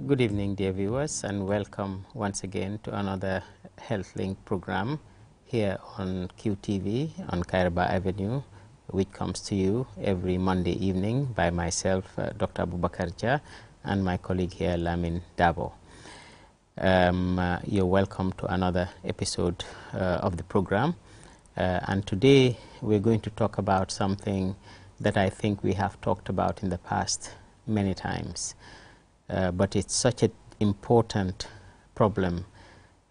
Good evening, dear viewers, and welcome once again to another HealthLink program here on QTV on Kairaba Avenue, which comes to you every Monday evening by myself, Dr. Abubakar Jah, and my colleague here, Lamin Dabo. You're welcome to another episode of the program. And today we're going to talk about something that I think we have talked about in the past many times. But it's such an important problem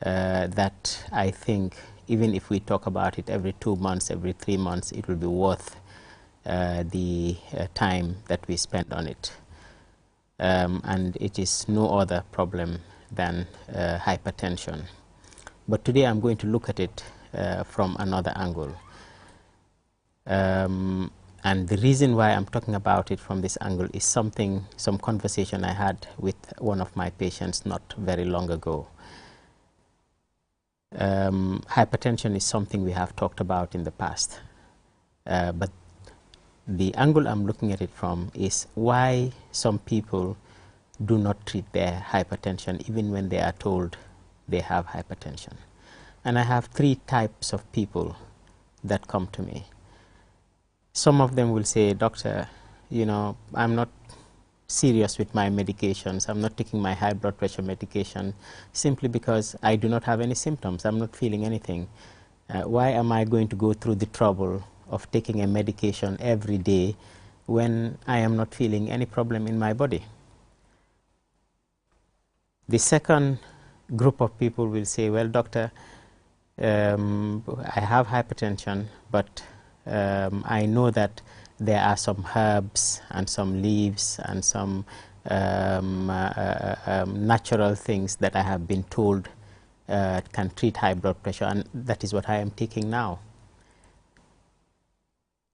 that I think even if we talk about it every 2 months, every 3 months, it will be worth the time that we spend on it. And it is no other problem than hypertension. But today I'm going to look at it from another angle. And the reason why I'm talking about it from this angle is some conversation I had with one of my patients not very long ago. Hypertension is something we have talked about in the past. But the angle I'm looking at it from is why some people do not treat their hypertension even when they are told they have hypertension. And I have 3 types of people that come to me. Some of them will say, doctor, I'm not serious with my medications. I'm not taking my high blood pressure medication simply because I do not have any symptoms. I'm not feeling anything. Why am I going to go through the trouble of taking a medication every day when I am not feeling any problem in my body? The second group of people will say, well, doctor, I have hypertension, but I know that there are some herbs and some leaves and some natural things that I have been told can treat high blood pressure, and that is what I am taking now.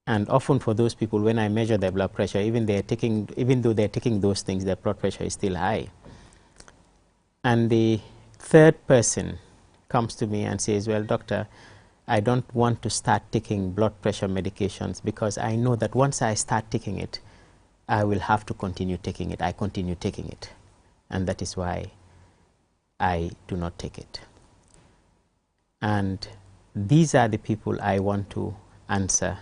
And often for those people, when I measure their blood pressure, even though they're taking those things, their blood pressure is still high. And the third person comes to me and says, well, doctor, I don't want to start taking blood pressure medications because I know that once I start taking it, I will have to continue taking it. I continue taking it. And that is why I do not take it. And these are the people I want to answer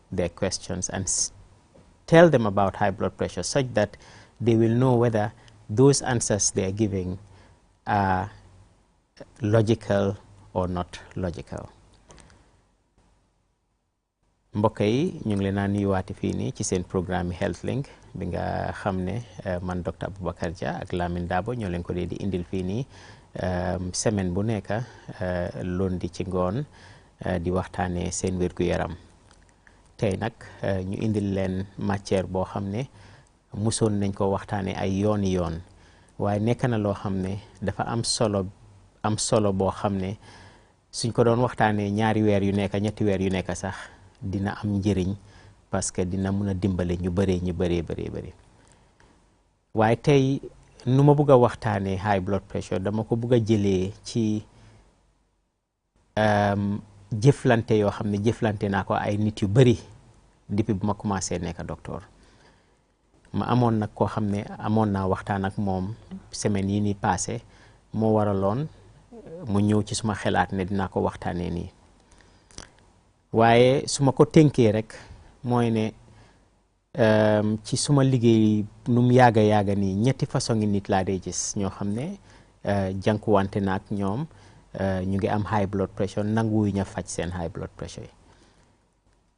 their questions and tell them about high blood pressure such that they will know whether those answers they are giving are logical or not logical. mbokk yi ñu ngi leen a nuyuwaati fii nii ci seen programme HealthLink bi nga xam ne man Dr. Abubakar Jah ak Lamin Dabo ñoo leen ko di indil fii nii semaine bu nekk lundi ci ngoon di waxtaanee seen wér-gu-yaram. tey nag ñu indil leen matière boo xam ne musoon nañ ko waxtaanee ay yooni yoon waaye nekk na loo xam ne dafa am solo boo xam ne suñ ko doon waxtaanee 2 weer yu nekk 3 weer yu nekk sax dina am njëriñ parce que dina mun a dimbale ñu bëree. waaye tey nu ma bëgg a waxtaanee high blood pressure dama ko bëgg a jëlee ci jëflante yoo xam ne jëflante naa ko ay nit yu bëri depuis bu ma commencé nekk docteur. ma amoon nag koo xam ne amoon naa waxtaan ak moom semaine yi ni passé moo waraloon mu ñëw ci suma xelaat ne dinaa ko waxtaanee nii. waaye su ma ko tënkee rek mooy ne ci suma liggéey nu mu yàgga nii 3 façon ngi nit laa dee gis ñoo xam ne jànkuwante na ak ñoom ñu ngi am high blood pressure nanguwuñu a faj seen high blood pressure yi.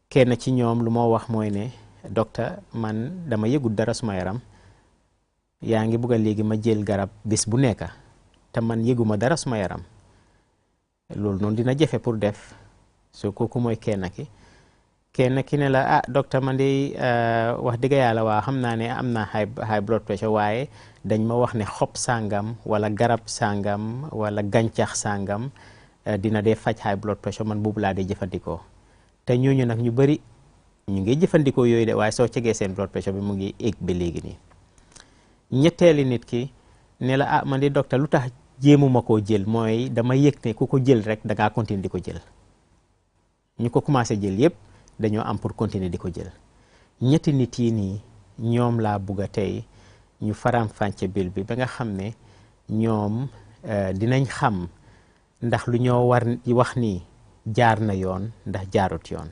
kenn ci ñoom lu ma wax mooy ne docteur man dama yëgul dara suma yaram yaa ngi bëgg a léegi ma jël garab bés bu nekk te man yëguma dara suma yaram loolu noonu dina jafe pour def. so kooku mooy kenn ki ne la docteur man de wax dëgg yàlla waa xam naa ne am naa high blood pressure waaye dañ ma wax ne xob sàngam wala garab sàngam wala gàncax sàngam dina dee faj high blood pressure man boobu laa dee jëfandikoo. te ñooñu nag ñu bëri ñu ngi jëfandikoo yooyu de waaye soo cegee seen blood pressure bi mu ngi egg ba léegi nii. ñetteeli nit ki ne la man de docteur lu tax jéemuma koo jël mooy dama yëg ne ku ko jël rek da ngaa continuer di ko jël. ñu ko commencé jël yëpp dañoo am pour continuer di ko jël. ñetti nit yi nii ñoom laa bugg a tey ñu faram-fàcce bill bi ba nga xam ne ñoom dinañ xam ndax lu ñoo war wax ni jaar na yoon ndax jaarut yoon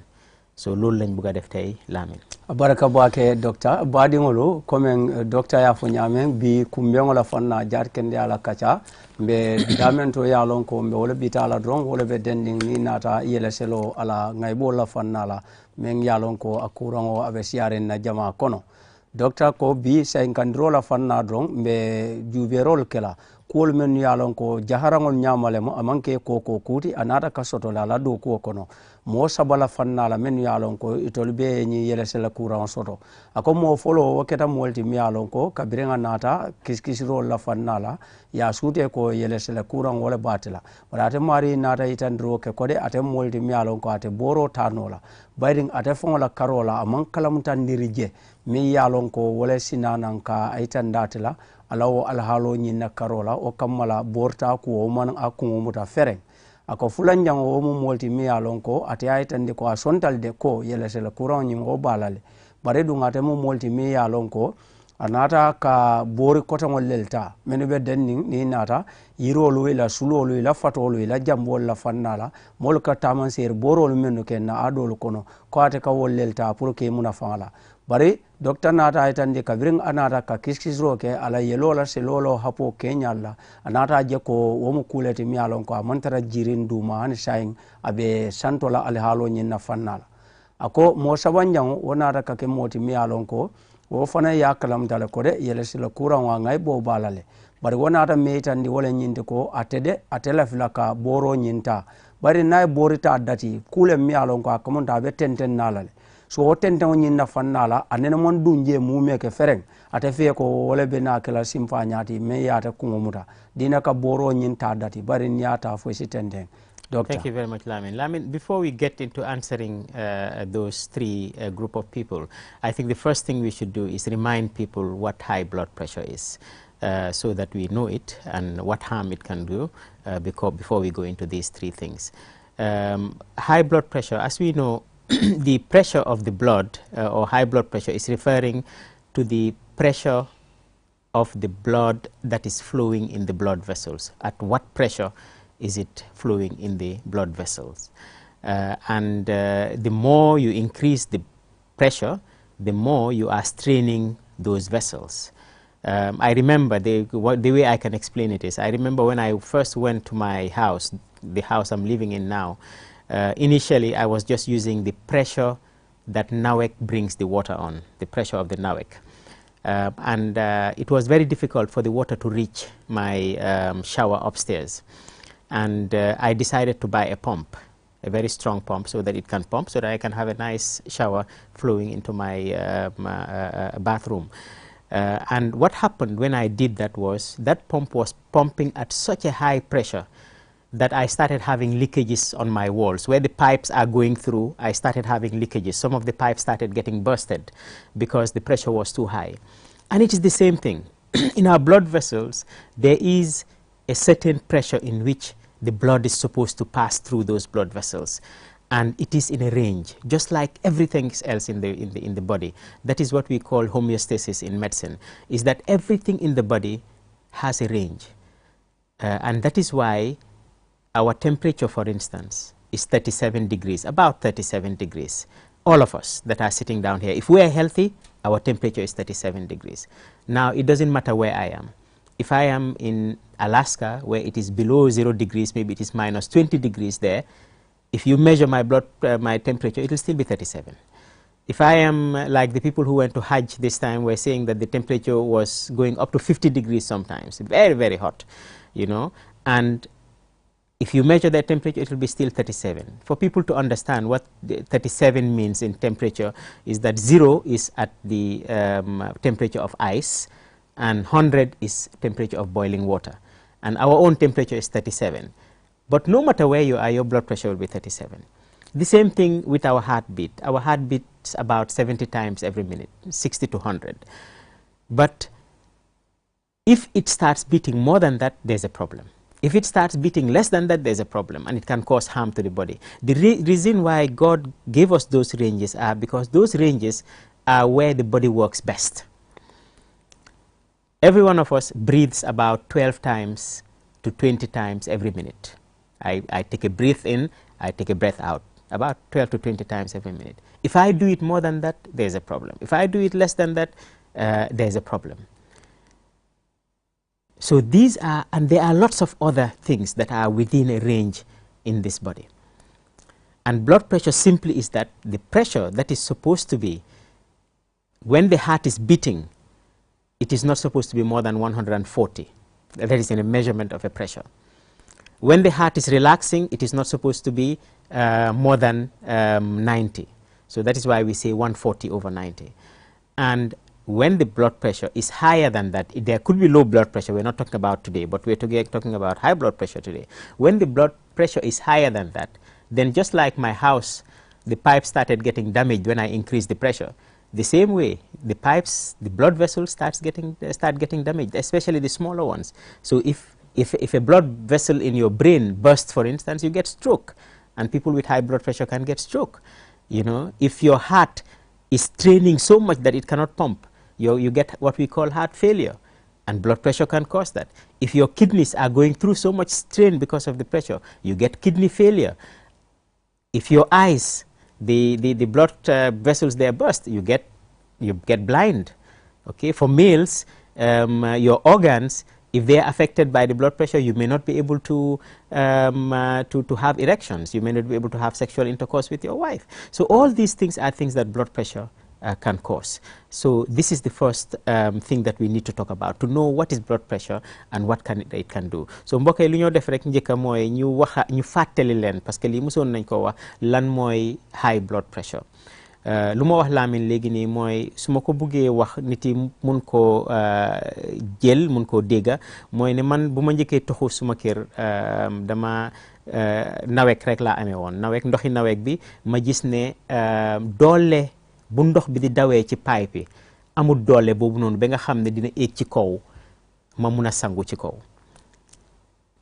so loolu lañ bëgg a def tey Lamin baraka bake docteur baɗigolu comme docteur ya fo ñamen bi kumbeŋola fanna jar kende ala kaca mbe damen to yalon ko mbe wala bitala dron wala be dending ni nata yele selo ala ngaybo la fanna la men yalon ko akurango abe siaren na jama kono docteur ko bi sen kandro la fanna dron mbe juberol kela kuwol men yalon ko jaharangol ñamale mo amanke koko kuti anata kasoto la do ko kono mo sabala fannala men yalon ko itol be ni yele sela courant soto ako mo folo waketa molti mi yalon ko kabirenga nata kiskisiro la fannala ya sute ko yele sela courant wala batila wala ate mari nata itandro ke kode ate molti mi yalon ko ate boro tanola bayring ate fongola karola aman kalamutan dirije mi yalon ko wala sinanan ka aitandatila alawo alhalo nyina karola o kammala borta ko man akungo muta fereng ako fulan jango o mo molti mi alon ko ate aytande ko asontal de ko yele sele courant nyi ngo balale bare du ngate mo molti mi alon ko anata ka bori kota ngol lelta menu be denning ni nata yirolu ila sulolu ila fatolu ila jambol la fannala mol ka taman ser borolu menu ken na adolu kono ko ate ka wol lelta pour ke muna fala bari docteur nata aytande ka bring anata ka kiskisro ke ala yelola selolo hapo kenyalla anata je ko womu kuleti mi alon ko amantara jirin duma an sayin abe santola al halo nyinna fannala ako mo sabanjang wonata ka ke moti mi alon ko wo fana ya kalam dala ko de yele sila courant wa ngay bo balale bari wonata meitandi wala nyinde ko atede atela filaka boro nyinta bari nay borita dati kule mi alon ko akamonta be tenten nalale so tenten nyinna fannala anene mon dunje mume ke fereng ate fe ko wala be na kala simfa nyati me yata kungomuta dina ka boro nyinta dati bari nyata fo sitenden. Doctor. Thank you very much, Lamin. Lamin, before we get into answering those three group of people, I think the first thing we should do is remind people what high blood pressure is so that we know it and what harm it can do before we go into these three things. High blood pressure, as we know, the pressure of the blood or high blood pressure is referring to the pressure of the blood that is flowing in the blood vessels. At what pressure is it flowing in the blood vessels? The more you increase the pressure, the more you are straining those vessels. I remember, the way I can explain it is, I remember when I first went to my house, the house I'm living in now, initially I was just using the pressure that NAWEC brings the water on, the pressure of the NAWEC. It was very difficult for the water to reach my shower upstairs. And I decided to buy a pump, a very strong pump, so that it can pump, so that I can have a nice shower flowing into my bathroom. And what happened when I did that was, that pump was pumping at such a high pressure that I started having leakages on my walls. Where the pipes are going through, I started having leakages. Some of the pipes started getting bursted because the pressure was too high. And it is the same thing. In our blood vessels, there is a certain pressure in which the blood is supposed to pass through those blood vessels, and it is in a range, just like everything else in the body. That is what we call homeostasis in medicine, is that everything in the body has a range, and that is why our temperature, for instance, is 37 degrees, about 37 degrees. All of us that are sitting down here, if we are healthy, our temperature is 37 degrees. Now, it doesn't matter where I am. If I am in Alaska, where it is below 0 degrees, maybe it is minus 20 degrees there, if you measure my my temperature, it will still be 37. If I am like the people who went to Hajj this time were saying that the temperature was going up to 50 degrees sometimes, very, very hot, you know, and if you measure that temperature, it will be still 37. For people to understand what 37 means in temperature is that 0 is at the temperature of ice, and 100 is temperature of boiling water, and our own temperature is 37. But no matter where you are, your blood pressure will be 37. The same thing with our heartbeat. Our heart beats about 70 times every minute, 60 to 100. But if it starts beating more than that, there's a problem. If it starts beating less than that, there's a problem, and it can cause harm to the body. The reason why God gave us those ranges are because those ranges are where the body works best. Every one of us breathes about 12 times to 20 times every minute. I take a breath in, I take a breath out, about 12 to 20 times every minute. If I do it more than that, there's a problem. If I do it less than that, there's a problem. So these are, and there are lots of other things that are within a range in this body. And blood pressure simply is that the pressure that is supposed to be, when the heart is beating, it is not supposed to be more than 140. That is in a measurement of a pressure. When the heart is relaxing, it is not supposed to be more than 90. So that is why we say 140/90. And when the blood pressure is higher than that, there could be low blood pressure. We're not talking about today, but we're talking about high blood pressure today. When the blood pressure is higher than that, then just like my house, the pipe started getting damaged when I increased the pressure. The same way, the pipes, the blood vessels start getting damaged, especially the smaller ones. So if a blood vessel in your brain bursts, for instance, you get stroke, and people with high blood pressure can get stroke. You know, if your heart is straining so much that it cannot pump, you get what we call heart failure, and blood pressure can cause that. If your kidneys are going through so much strain because of the pressure, you get kidney failure. If your eyes, the blood vessels there burst, you get blind. Okay, for males, your organs, if they are affected by the blood pressure, you may not be able to have erections. You may not be able to have sexual intercourse with your wife. So all these things are things that blood pressure can cause. So this is the first thing that we need to talk about, to know what is blood pressure and what it can do. So mbokk yi lu ñoo def rek njëkk mooy ñu fàttali leen, parce que lii mosoon nañ ko wax, lan mooy high blood pressure. Lu ma wax Lamin léegi nii mooy su ma ko buggee wax nit yi mun koo jël, mun koo dégga, mooy ne man bu ma njëkkee toxu suma kër dama nawek rek laa amee woon, ndoxi nawek bi ma gis ne doole bu ndox bi di dawee ci pipe yi amul doole boobu noonu ba nga xam ne dina éeg ci kaw ma mun a sangu ci kaw.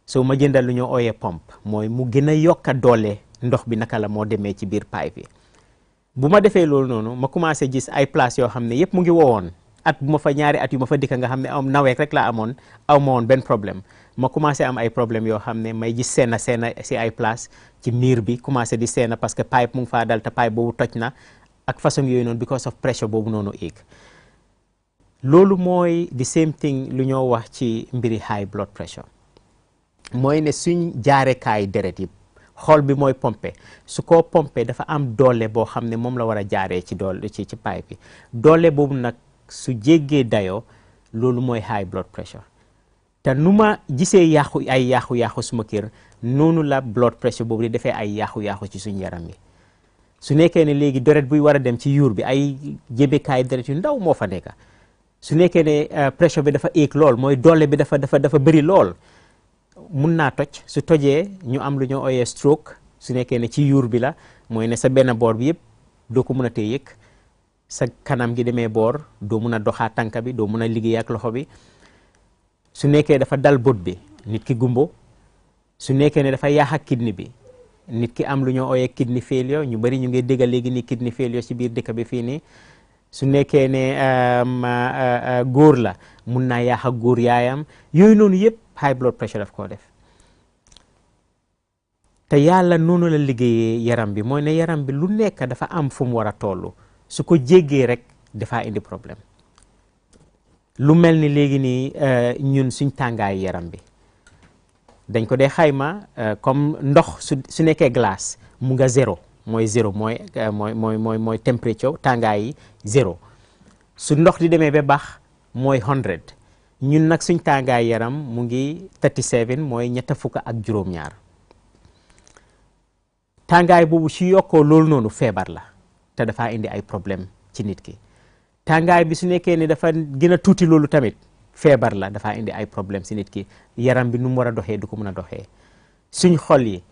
So ma jëndal lu ñoo ooyee pompe, mooy mu gën a yokka doole ndox bi naka la moo demee ci biir pipe yi. Bu ma defee loolu noonu ma commencé gis ay place yoo xam ne yëpp mu ngi wowoon, at bu ma fa ñaari at yu ma fa dikka nga xam ne am naweek rek la amoon, aw ma woon benn problème. Ma commencé am ay problème yoo xam ne may gis seena si ay place ci miir bi, commencé di seena parce que pipe mu ngi faa dal te pipe boobu toj na ak façon yooyu noonu because of pressure boobu noonu éeg. Loolu mooy the same thing lu ñoo wax ci mbiri high blood pressure, mooy ne suñ jaarekaay deret yi, xol bi mooy pompe, su ko pompe dafa am doole boo xam ne moom la war a jaaree ci pipe bi. Doole boobu nag su jéggee dayoo, loolu mooy high blood pressure. te nu ma gisee ay yaaxu suma kër, noonu la blood pressure boobu di defee ay yaaxu ci suñ yaram yi. su nekkee ne léegi deret buy war a dem ci yuur bi, ay jébekaay deret yu ndaw moo fa nekk. su nekkee ne pressure bi dafa éeg lool, mooy doole bi dafa bëri lool, mun naa toj. su tojee ñu am lu ñoo ooyee stroke. su nekkee ne ci yuur bi la, mooy ne sa benn boor bi yëpp doo ko mun a tee yëg, sa kanam gi demee boor, doo mun a doxaa tànka bi, doo mun a liggéey ak loxo bi. su nekkee dafa dal bët bi, nit ki gumbo. su nekkee ne dafa yaax ak kidney bi, nit ki am lu ñoo ooyee kidney failure. ñu bari ñu ngi déggal léegi ni kidney failure ci biir dëkk bi fii nii. su nekkee ne góor la, mun naa yaax ak góor yaayam. yooyu noonu yëpp high blood pressure daf koo def. te yàlla noonu la liggéeyee yaram bi, mooy ne yaram bi lu nekk dafa am fu mu war a toll. su ko jéggee rek dafa indi problème. lu mel ni léegi nii ñun suñ tàngaay yaram bi dañ ko dee xayma comme ndox su nekkee glace mu nga zéro, mooy zéro mooy température tàngaay yi zéro. su ndox di demee ba baax mooy 100. ñun nag suñ tàngaay yaram mu ngi 37, mooy ñetta fukk ak juróom-ñaar. tàngaay boobu su yokkoo loolu noonu feebar la, te dafa indi ay problème ci nit ki. tàngaay bi su nekkee ne dafa gën a tuuti loolu tamit feebar la, dafa indi ay problème ci nit ki. yaram bi nu mu war a doxee du ko mën a doxee. suñ xol yi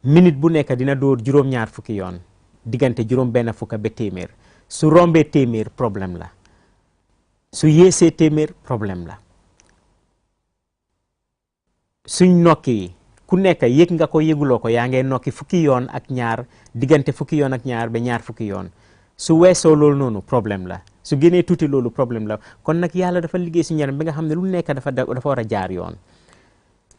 minute bu nekk dina dóor juróom-ñaar fukki yoon, diggante juróom-benn fukk ba téeméer. su rombee téeméer problème la, su yéesee téeméer problème la. suñ nokki yi ku nekk yëg nga ko yëguloo ko, yaa ngee nokki fukki yoon ak ñaar, diggante fukki yoon ak ñaar ba ñaar fukki yoon. su weesoo loolu noonu problème la. su génnee tuuti loolu problème la kon nag yàlla dafa liggéey si yaram bi nga xam ne lu nekk dafa war a jaar yoon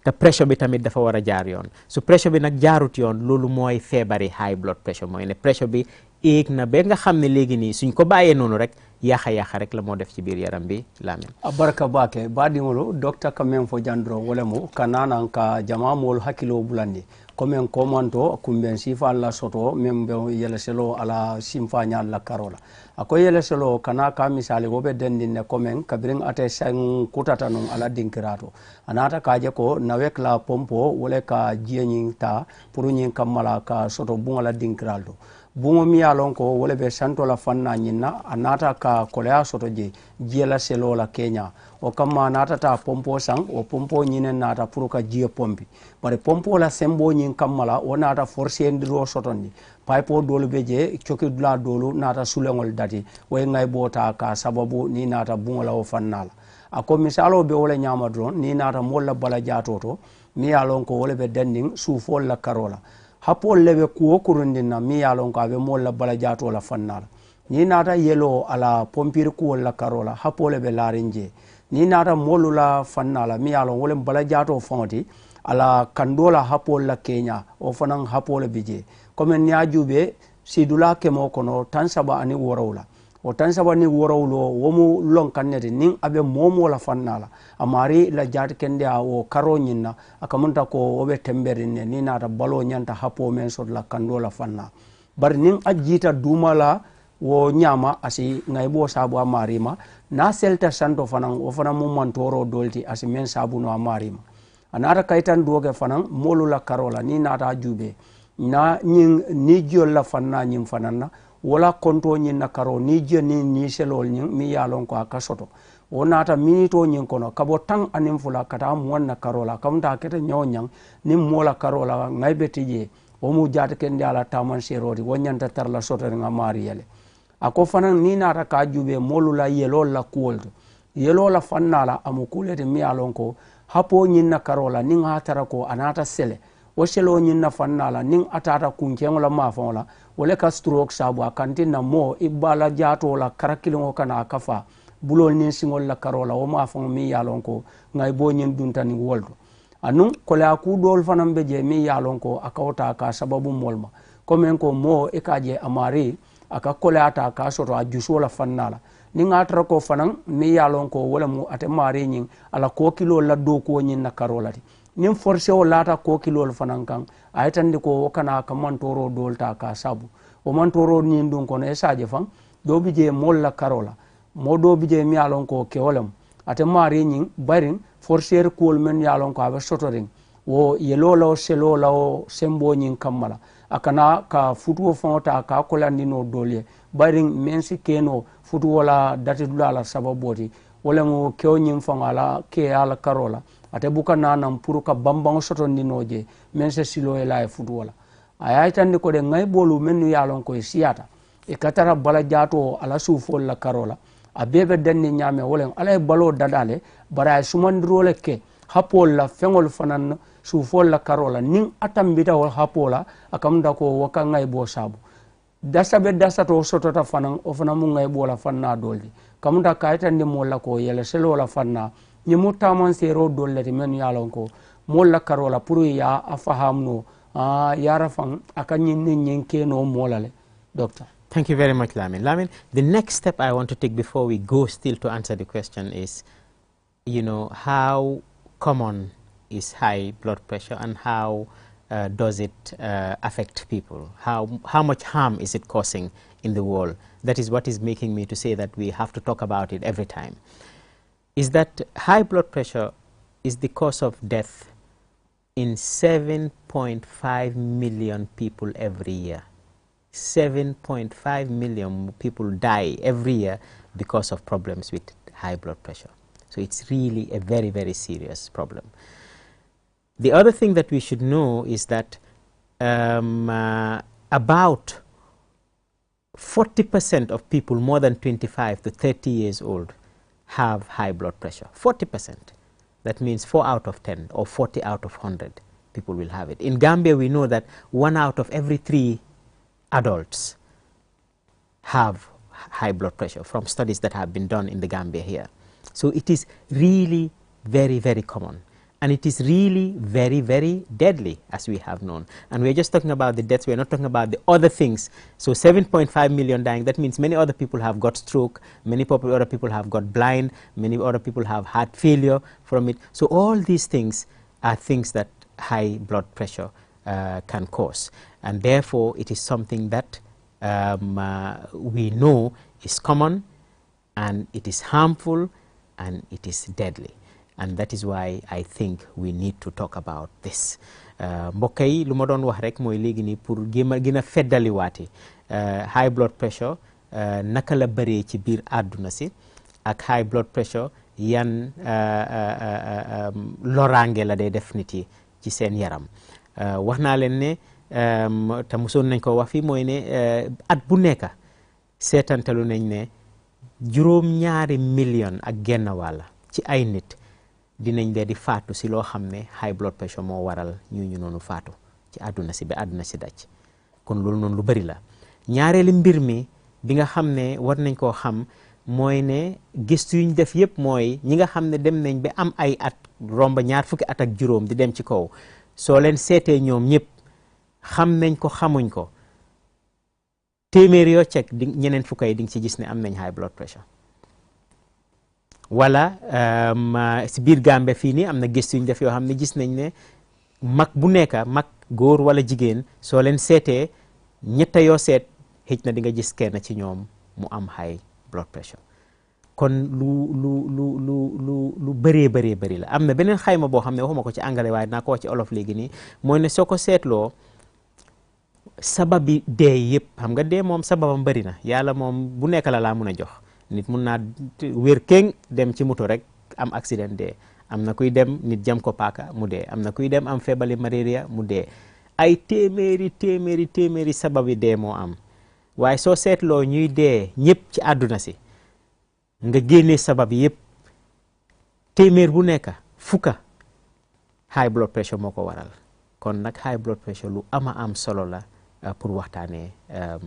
te pression bi tamit dafa war a jaar yoon su pression bi nag jaarut yoon loolu mooy feebari high blood pressure mooy ne pression bi éeg na ba nga xam ne léegi nii suñ ko bàyyee noonu rek yaxa rek la moo def ci biir yaram bi Lamin baraka bake baɗigolo docteur ka men fo jandro wala mo kananan ka jama mol hakkilo bulandi commen komanto kumben sifa alla soto men be yele selo ala simfa nya alla karola ako yele selo kana ka misali wo be dendinne commen kabirin ate sang kutata non ala dinkirato anata kaje ko nawek la pompo wala ka jieni ta pour nyin kamala ka soto bungala dinkiraldo bungo mi alon ko wala be santo la fanna nyinna anata ka kolea soto je jiela selo la Kenya o kama nata ta pompo sang o pompo nyinen nata pour ka jie pompi bare pompo la sembo nyin kamala o nata force ndiro sotondi paipo dolu be je choki dula dolu nata sulengol dati way ngay bota ka sababu ni nata bungo la o fannala ako misalo be wala nyama dron ni nata molla bala jatoto mi alon ko wala be dending sufol la karola hapol lebe kuwo kurundina mi yalon ko abe molla bala jato la fannala ni nata yelo ala pompir kuwo la karola hapole be larinje ni nata molu la fannala mi yalon wolem bala jato fonti ala kandola hapol la Kenya o fanan hapole bije comme ni ajube sidula kemo kono tansaba ani worawla o tansaba ni worawlo womu lon kannete nin abe momo la fannala amari la jati kende a o karo nyinna akamunta ko obe temberinne ni nata balo nyanta hapo men sod la kandola fanna bar nin ajita dumala wo nyama asi ngaybo sabu amarima na selta santo fanan o fanan mum mantoro dolti asi men sabu no amarima anata kaitan doge fanan molu la karola ni nata jube na nyin ni jol la fanna nyim fananna wala konto nyin na karo ni je ni selol nyin mi yalon ko akasoto o nata minito nyin kono kabo tang anim fula kata mon na karola kamta kete nyonyang nim mola karola ngaybe tije o mu jata ken dala taman seroti wonyanta tarla soto nga mari yele ako fanan ni nata ka jube molula yelo la kuolto yelo la fannala amu kulete mi yalon ko hapo nyin na karola ning hatara ko anata sele o selo nyin na fannala ning atata kunkengola mafonla wala ka stroke sabu akantina mo ibala jato la karakilongo kana akafa bulol nin singol la karola o ma fon mi yalon ko ngay bo nyin duntani woldo anu ko la ku dol fanam be je mi yalon ko akawta ka sababu molma komen ko mo e kaje amari aka kolata ka soto a jusola fannala ni ngatra ko fanan mi yalon ko wala mu ate mari nyin ala ko kilo la do ko nyin na karola nin forcé o lata ko kilol fanan kan aytandi ko kana ka mantoro dolta ka sabu o mantoro nyin dun kono e saje fan do bije molla karola mo do bije mi yalon ko kewolem ate mari nyin barin forcer ko men yalon ko abe sotoring wo yelolo selolo sembo nyin kamala akana ka futuo fonta ka kolandino dolye barin mensi keno futuo la dati dula sababoti wala mo kew nyin fangala ke ala karola ate buka nanam pour ka bambang soto ndinoje men se silo e la e futu wala ayaytandi ko de ngay bolu men yalon ko e siyata e katara bala jato ala sufol la karola a bebe danni nyame wala ala e balo dadale bara e sumandrole ke hapol la fengol fanan sufol la karola nin atambita wal hapola akamda ko waka ngay bo sabu dasabe dasato soto ta fanan o fanan mu ngay bo la fanna doldi kamda kaytandi mo la ko yele selo la fanna ni mutaman sero dollati men yalon ko molla karola pour ya afahamno yara fan akanyi nyin keno molale doctor. Thank you very much, Lamin. Lamin, the next step I want to take before we go still to answer the question is, you know, how common is high blood pressure and how does it affect people? How much harm is it causing in the world? That is what is making me to say that we have to talk about it every time. Is that high blood pressure is the cause of death in 7.5 million people every year. 7.5 million people die every year because of problems with high blood pressure. So it's really a very, very serious problem. The other thing that we should know is that about 40% of people more than 25 to 30 years old have high blood pressure. 40%. That means 4 out of 10 or 40 out of 100 people will have it. In Gambia, we know that 1 out of every 3 adults have high blood pressure from studies that have been done in the Gambia here. So it is really very, very common. And it is really very, very deadly, as we have known. And we're just talking about the deaths. We're not talking about the other things. So 7.5 million dying, that means many other people have got stroke, many other people have got blind, many other people have heart failure from it. So all these things are things that high blood pressure can cause. And therefore, it is something that we know is common, and it is harmful, and it is deadly. And that is why I think we need to talk about this. mbokk yi lu ma doon wax rek mooy léegi nii pour gën a feddaliwaate high blood pressure naka la bëree ci biir àdduna si, ak high blood pressure yan loraange la day def nit yi ci seen yaram. wax naa leen ne te mosoon nañ ko wax fii mooy ne at bu nekk seetantalu nañ ne 2 million ak genn wàll ci ay nit dinañ dee di faatu si loo xam ne high blood pressure moo waral ñu noonu faatu ci àdduna si ba àdduna si daj. kon loolu noonu lu bari la. ñaareeli mbir mi bi nga xam ne war nañ koo xam mooy ne gëstu yuñ def yëpp mooy ñi nga xam ne dem nañ ba am ay at romba 20 fukki at ak juróom di dem ci kaw, soo leen seetee ñoom ñëpp xam nañ ko xamuñ ko, téeméer yoo cek di ñeneen fukka yi di nga ci gis ne am nañ high blood pressure. wala si biir Gambie fii nii am na gëstu yuñ def yoo xam ne gis nañ ne mag bu nekk, mag góor wala jigéen, soo leen seetee ñetta yoo seet xëj na di nga gis kenn ci ñoom mu am high blood pressure. kon lu bëree bëri la. am na beneen xayma boo xam ne waxuma ko ci anglais waaye dinaa ko wax ci olof léegi nii, mooy ne soo ko seetloo sababi dee yëpp, xam nga dee moom sababam bëri na, yàlla moom bu nekk la laa mun a jox. nit mun naa wér kéng dem ci moto rek am accident dee, am na kuy dem nit jam ko paaka mu dee, am na kuy dem am feebali malaria mu dee. ay téeméeri sababi dee moo am. waaye soo seetloo ñuy dee ñëpp ci àdduna si, nga génnee sabab yëpp, téeméer bu nekk fukka high blood pressure moo ko waral. kon nag high blood pressure lu am solo la pour waxtaanee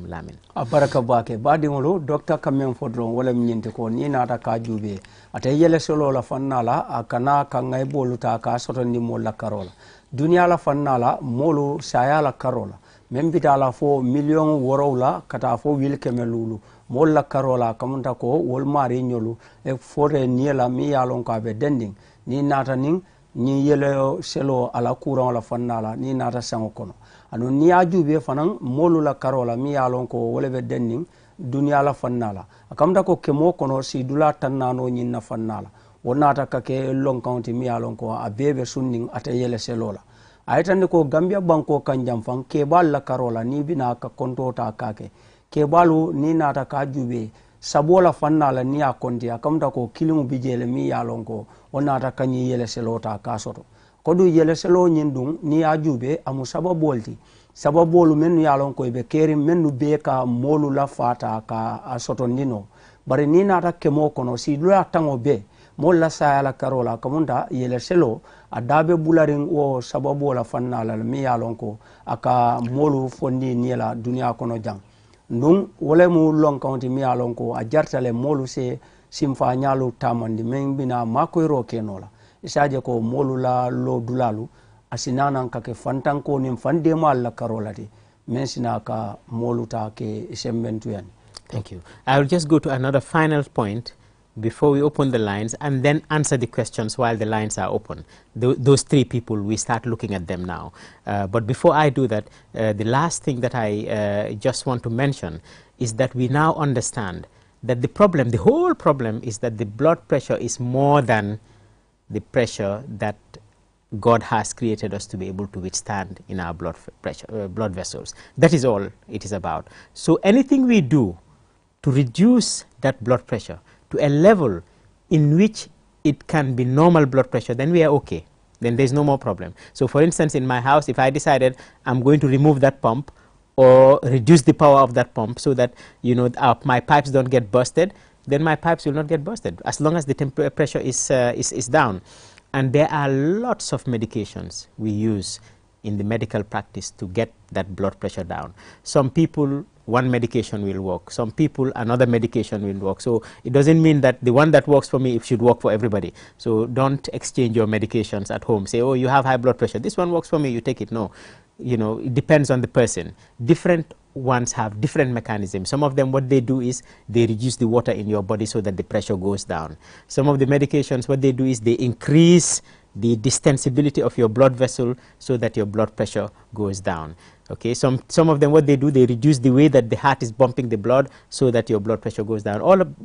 Lamin. baraka bake baadiŋolu docteur kamen fodron wala ñinte ko ni naata ka juube ate yele solo la fannala akana ka ngay boluta ka sotondi mo la karola duniya la fannala molu saya la karola même bitala fo million worowla kata fo wil kemelulu mol la karola kamunta ko wol mari ñolu e fore niela mi yalon ka be dending ni naata ning ni yele selo ala courant la fannala ni naata sango kono anu ni a juube fanan molu la karola mi yalon ko wole be denning duniya la fannala akamda ko kemo kono si dula tannano nyin na fannala wonata kake long county mi yalon ko a bebe sunning ata yele selola aytande ko Gambia banko kanjam fan kebal la karola ni bina ka konto ta kake kebalu ni nata ka juube sabola fannala ni a konti akamda ko kilimu bijele mi yalon ko wonata kanyi yele selota ka soto kodu yele selo nyindum ni a juube amu sababolti sababolu mennu yalon ko be keri mennu be ka molu la fata ka a soto nino bari ni nata kemo kono si dula tango be mol la sayala karola kamunda yele selo adabe bularin o sababola fannala mi yalon ko aka molu fondi ni la dunia kono jang ndum wole mu long county mi yalon ko a jartale molu se simfa nyalu tamandi men bina makoyro kenola isaje ko molu la lo dulalu asinanan kake fantanko nim fandema la karolati mensina ka molu ta ke sembentu yani. Thank you. I will just go to another final point before we open the lines and then answer the questions while the lines are open. Those three people, we start looking at them now. But before I do that, the last thing that I just want to mention is that we now understand that the problem, the whole problem, is that the blood pressure is more than the pressure that God has created us to be able to withstand in our blood pressure, blood vessels. That is all it is about. So anything we do to reduce that blood pressure to a level in which it can be normal blood pressure, then we are okay. Then there's no more problem. So for instance, in my house, if I decided I'm going to remove that pump or reduce the power of that pump so that, you know, my pipes don't get busted, then my pipes will not get busted as long as the pressure is down. And there are lots of medications we use in the medical practice to get that blood pressure down. Some people, one medication will work. Some people, another medication will work. So it doesn't mean that the one that works for me, it should work for everybody. So don't exchange your medications at home. Say, oh, you have high blood pressure. This one works for me, you take it. No, you know, it depends on the person. Different ones have different mechanisms. Some of them, what they do is they reduce the water in your body so that the pressure goes down. Some of the medications, what they do is they increase the distensibility of your blood vessel so that your blood pressure goes down. Okay, some of them, what they do, they reduce the way that the heart is bumping the blood so that your blood pressure goes down.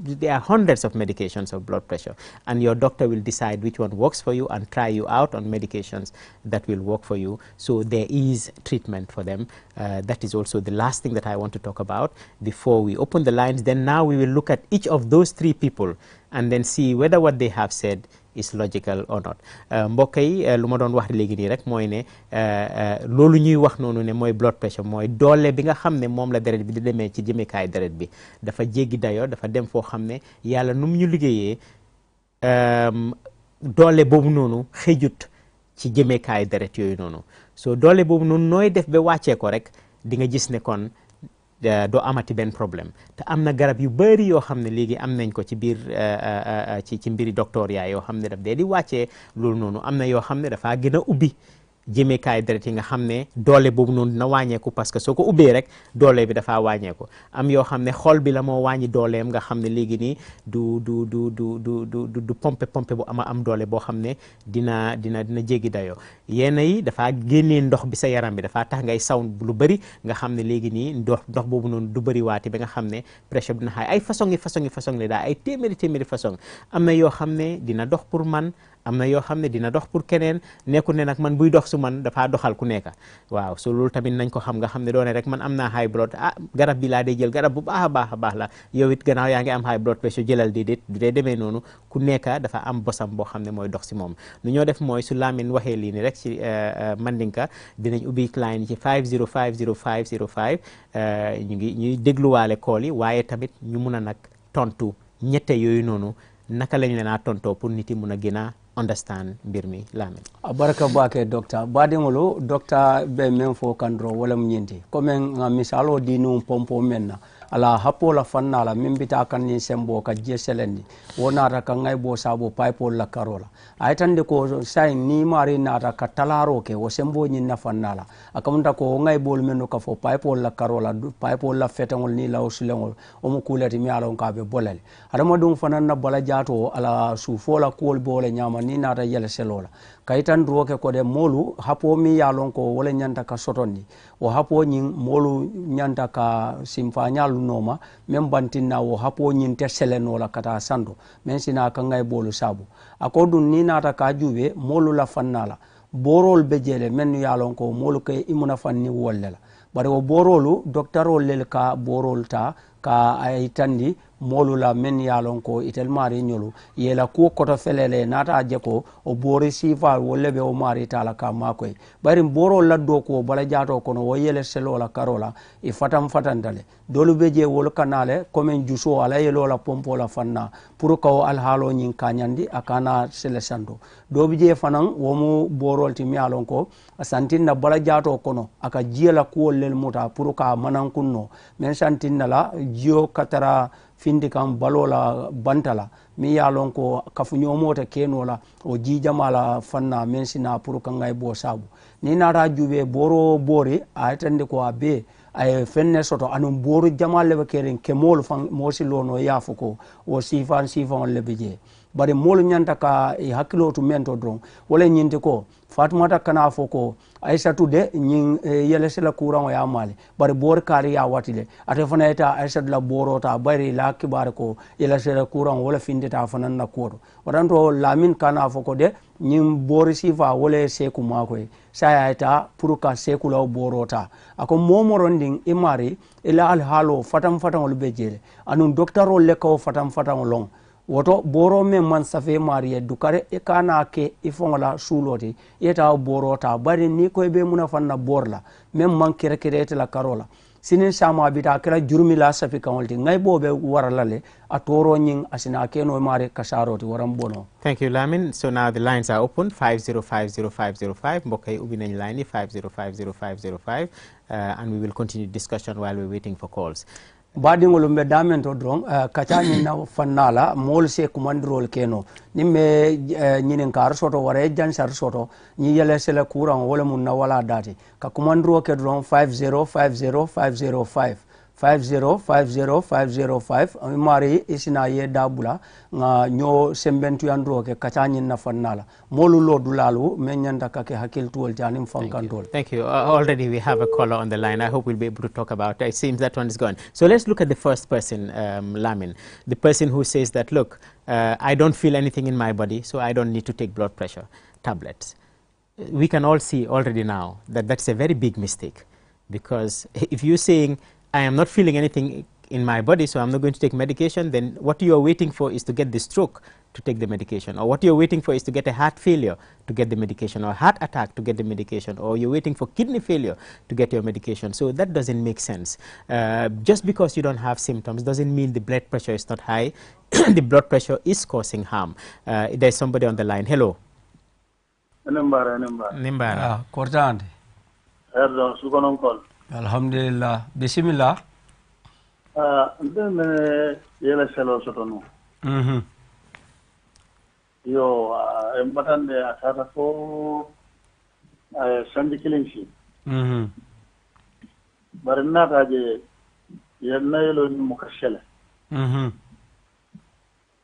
There are hundreds of medications of blood pressure, and your doctor will decide which one works for you and try you out on medications that will work for you. So there is treatment for them. That is also the last thing that I want to talk about before we open the lines. Then now we will look at each of those three people and then see whether what they have said is logical or not. mbokk yi lu ma doon wax léegi nii rek mooy ne loolu ñuy wax noonu ne mooy blood pressure mooy doole bi nga xam ne moom la deret bi di demee ci jëmekaay deret bi dafa jéggi dayoo dafa dem foo xam ne yàlla nu mu ñu liggéeyee doole boobu noonu xëjut ci jëmekaay deret yooyu noonu. So doole boobu noonu nooy def ba wàccee ko rek di nga gis ne kon doo amati benn problème te am na garab yu bëri yoo xam ne léegi am nañ ko ci biir ci mbiri docteur yaa yoo xam ne daf dee di wàccee loolu noonu. Am na yoo xam ne dafaa gën a ubbi jëmekaay deret yi nga xam ne doole boobu noonu dina wàññeeku parce que soo ko ubbee rek doole bi dafaa wàññeeku. Am yoo xam ne xol bi la moo wàññi dooleem nga xam ne léegi nii du pompe bu am doole boo xam ne dina jéggi dayoo. yenn yi dafaa génnee ndox bi sa yaram bi dafaa tax ngay saw lu bëri nga xam ne léegi nii ndox boobu noonu du bëri waati ba nga xam ne pressure bi dina xaay ay façon la daal ay téeméeri façon. Am na yoo xam ne dina dox pour man, am na yoo xam ne dina dox pour keneen. Nekku ne nag man buy dox su man dafaa doxal ku nekk. Waaw, so loolu tamit nañ ko xam nga xam ne doone rek man am naa high blood, garab bi laa dee jël, garab bu baax a baax la. Yow it gannaaw yaa ngi am high blood pressure jëlal déedéet du dee demee noonu. Ku nekk dafa am bosam boo xam ne mooy dox si moom. Lu ñoo def mooy su Lamin waxee lii ni rek ci Mandinka dinañ ubbi line ci 5050505 ñuy dégluwaale kool yi waaye tamit ñu mun a nag tontu ñette yooyu noonu naka lañ leen a tontoo pour nit yi mun a gën a understand mbir mi. Lamin baraka bake docteur badingolo docteur be men fo kandro wala mnyindi comme nga misalo dinu pompo menna ala hapo la fanna la mimbita kan ni sembo ka jeselendi wona ta kan ngay bo sabo pipe la karola ay tande ko say ni mari nata ka talaro ke wo sembo ni na fanna la akamta ko ngay bol menno ka fo pipe la karola pipe la fetangol ni law sulengol o mo kulati mi alon ka be bolale adama dum fanana bala jato ala su fo la kol bole nyama ni nata yele selola kaitan roke ko de molu hapo mi yalon ko wala nyanta ka sotonni o hapo nyin molu nyanta ka simfanyal noma men bantinna wo hapo nyin te selenola kata sando men sina ka ngay bolu sabu akodun ni nata ka jube molu la fannala borol bejele men yalon ko molu kay imuna fanni wollela bari o borolu doctorol lel ka borol ta ka ay tandi molu la men yalon ko itel mari nyolu yela ko koto felele nata je ko o bori sifa wolle be o mari tala ka makoy bari boro la do ko bala jato kono wo yele selo la karola e fatam fatandale dolu be je wol kanale comme juso ala yelo la pompo la fanna pour ko al halo nyin kanyandi akana sele sando do bi je fanan wo mu borol ti mi yalon ko santinna bala jato kono aka jiela ko lel muta pour ka manan kunno men santinna la jio katara findi kam balola bantala mi yalon ko kafuñomota kenola o jijamala fanna men sina pour ka ngay bo sabu ni nata jube boro bori a tande ko abe ay fenne soto anum boru jamalle be keren ke mol fan mosilo no yafuko o sifan lebije bari mol nyanta ka e hakkilotu mento dron wala nyinte ko Fatmata kana foko Aisatu de nyin yelese la courant ya mali bari bor kari ya watile ate fana eta Aisatu la borota bari la kibar ko yelese la courant wala findita fana na kodo wadanto Lamin kana foko de nyin bori sifa wala seku makoy saya eta puruka seku la borota ako momoronding imari ila al halo fatam wal bejele anu docteur le ko fatam long woto boro men man safe mariye dukare e kana ke ifongola suloti eta borota bari ni ko be muna fanna borla men man kere la karola sinin sama bita kala jurmila safi kawolti ngay bobe waralale atoro nyin asina keno mare kasaroti waram bono. Thank you, Lamin. So now the lines are open 50500505. Mbokay ubi nañ line 50500505 and we will continue discussion while we're waiting for calls. Badingol mbe damen to drong kachani na fanala mol se kumandrol keno nimme nyinen kar soto ware jansar soto ni yele sele courant wala mun na wala dati ka kumandro ke drong 5050505 5050505 mari isina ye dabula nga nyo sembentu yandro ke kachani na fanala molu lodulalu menyanda ka ke hakil tuol janim fankantol. Thank you. Already we have a caller on the line. I hope we'll be able to talk about it. It seems that one is gone. So let's look at the first person, Lamin, the person who says that, look, I don't feel anything in my body, so I don't need to take blood pressure tablets. We can all see already now that that's a very big mistake, because if you're saying, I am not feeling anything in my body, so I'm not going to take medication, then what you are waiting for is to get the stroke to take the medication, or what you're waiting for is to get a heart failure to get the medication, or heart attack to get the medication, or you're waiting for kidney failure to get your medication. So that doesn't make sense. Just because you don't have symptoms doesn't mean the blood pressure is not high. The blood pressure is causing harm. There's somebody on the line. Hello. Nimbara. Kortande. Hello, sukonon call. Alhamdulillah. Bismillah. Then yele selo sotono. Yo, embatan de asata ko sandi kilinsi. Barna taje yenna yelo ni mukashele.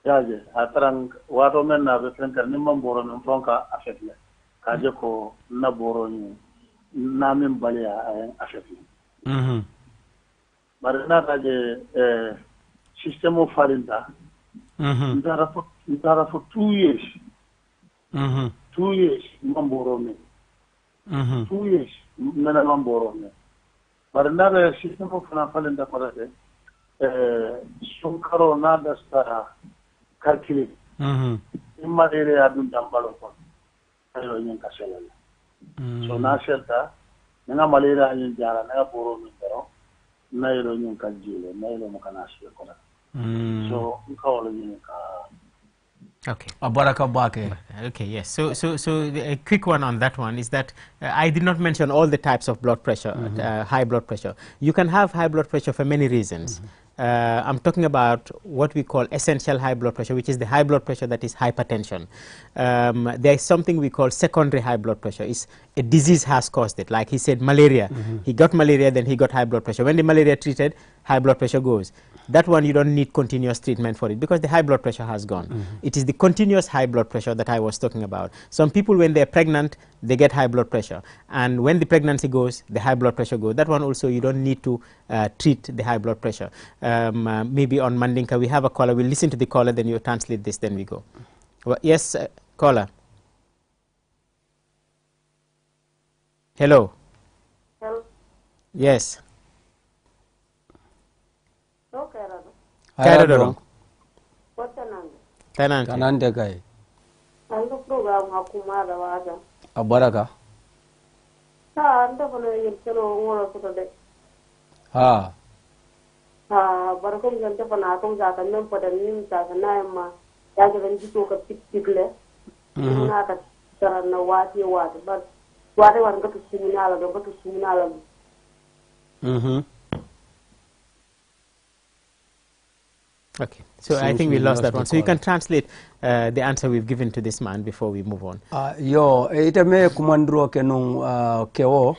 Yaje atrang wato men na be fenker ni mamboro non fonka afetle. Kaje ko na boro ni na min baliya ayen afetle. Barna taje system of farinta. Ndara for 2 years. 2 years mamboro me. 2 years mena mamboro me. Barna system of farinta korate sunkaro na dasta calculate. Imma ere adun dambalo ko. Ayo nyen kasela. So na shelta nga malaria nyen jara nga boro me dero. Na yelo nyen kanjile, na yelo makana shi ko. So nkawolo nyen ka. Okay. Abaraka bake. Okay, yes. So a quick one on that one is that I did not mention all the types of blood pressure, high blood pressure. You can have high blood pressure for many reasons. I'm talking about what we call essential high blood pressure, which is the high blood pressure that is hypertension. There is something we call secondary high blood pressure. It's a disease has caused it. Like he said, malaria. He got malaria, then he got high blood pressure. When the malaria treated, high blood pressure goes. That one you don't need continuous treatment for it because the high blood pressure has gone. It is the continuous high blood pressure that I was talking about. Some people, when they're pregnant, they get high blood pressure. And when the pregnancy goes, the high blood pressure goes. That one also, you don't need to treat the high blood pressure. Maybe on Mandinka, we have a caller. We'll listen to the caller, then you translate this, then we go. Well, yes, caller. Hello. Hello. Yes. Kaira dong. Tenante. Tanante kai. Ando program hakumada waja. Abaraka. Ando kono yelkelo ngoro soto de. Barakom jante pana atom jaka nem pada nim jaka naima. Yaje ben jitu ka pikle. Na ka tarana wati but wati wan ka tusiminala do ka tusiminala. Okay, so I think we lost that one. So you can translate the answer we've given to this man before we move on. Yo, ite me kumandro ke nung keo,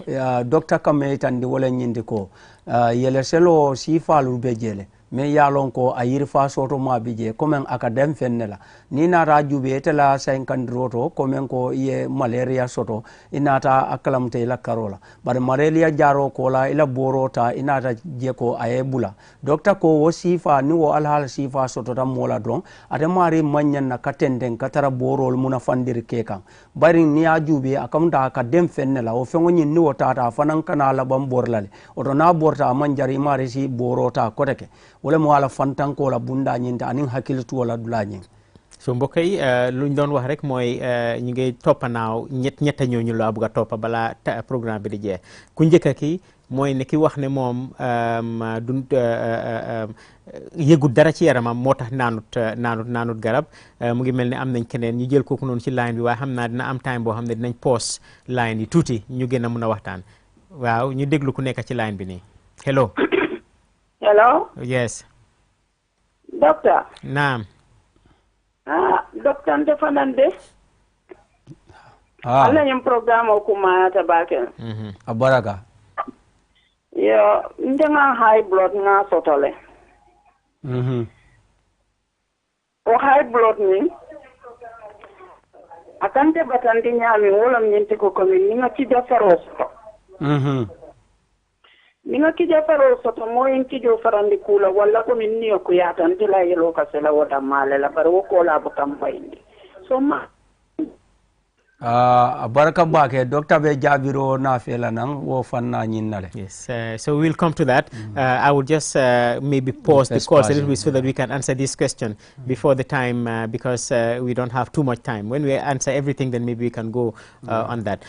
Dr. Kame itandi wole nyindi ko, yele selo si falu bejele. Me yalon ko ayir fa soto ma bije komen akadem fennela ni na raju be tela 50 roto komen ko ye malaria soto inata akalamte la karola bar malaria jaro ko la ila borota inata je ko ayebula docteur ko wo sifa ni wo alhal sifa soto tam mola don ade mari manyan na katenden katara borol muna fandir kekan bari ni ajube akamta akadem fennela o fengo ni wo tata fanan kana la bam borlale oto na borta manjari mari si borota koteke wala mo wala fantanko la bunda ñinta anin hakiltu wala dula ñing so mbokk yi luñ doon wax rek mooy ñu ngi toppa naaw ñetta ñooñu la bëgg a toppa bala programme bi di jeex ku njëkk ki mooy ne ki wax ne moom du yëgut dara ci yaramam moo tax naanut garab mu ngi mel ne am nañ keneen ñu jël kooku noonu ci line bi waaye xam naa dina am time boo xam ne dinañ pause line yi tuuti ñu gën a mun a waxtaan waaw ñu déglu ku nekk ci line bi nii hello. Hello. Yes. Doctor. Naam. Doctor Ndefanande. Allah nyam program o kuma tabakel. Abaraka. Yo, ndenga high blood nga sotole. O high blood ni akante batandi nyami wala nyente ko komi ninga kija farosto. Ninga kija farosto moyin kijo farandi kula wala komi niyo kuyata ntila yelo kasela wada male la baro ko la bukambaindi. So ma baraka bake doctor be jabiro na fela nan wo fanna nyinnale. Yes, so we'll come to that. I will just maybe pause the calls a little bit so that we can answer this question before the time because we don't have too much time. When we answer everything, then maybe we can go on that.